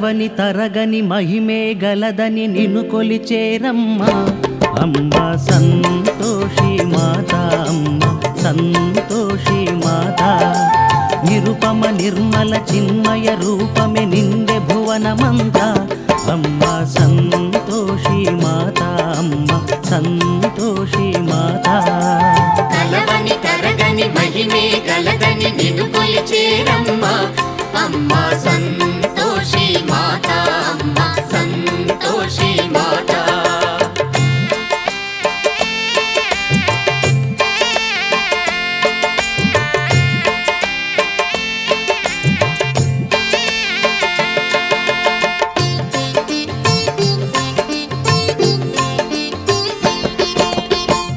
కలవని తరగని మహిమే గలదని నిన్ను కొలిచేరమ్మ అమ్మ సంతోషి మాత అమ్మ సంతోషి మాత నిరుపమ నిర్మల చిన్మయ రూపమే నిండే భువనమంతా అమ్మ సంతోషి మాత అమ్మ సంతోషి మాత కలవని తరగని మహిమే గలదని నిన్ను కొలిచేరమ్మ అమ్మ సంతోషి మాత అమ్మ సంతోషి మాత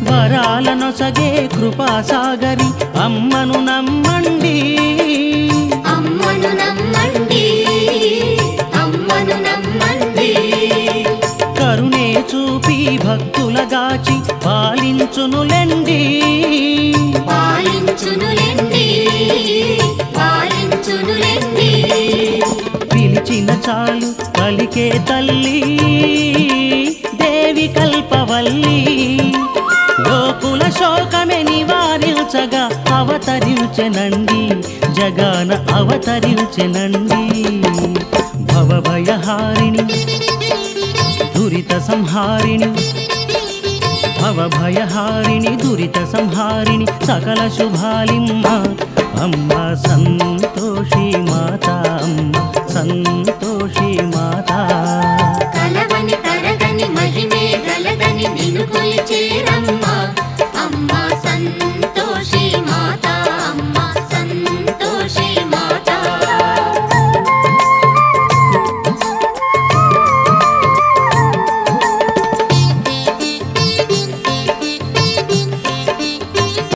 వరాలనొసగే కృపాసాగరి అమ్మను నమ్మండి అమ్మను నమ్మండి అమ్మను నమ్మండి కరుణే చూపి భక్తులగాచి పాలించునులెండి పాలించునులెండి పాలించునులెండి పిలిచిన చాలు పలికే తల్లి దేవి కల్పవల్లి లోకుల శోకమే నివారించగా అవతరించెనండి జగాన అవతరించెనండి భవభయహారిణి దురిత సంహారిణి భవభయహారిణి దురిత సంహారిణి సకల శుభాలిమ్మ అమ్మ సంతోషి మాత అమ్మ సంతోషి మాత కలవని తరగని మహిమే గలదని నిన్ను కొలిచేరమ్మ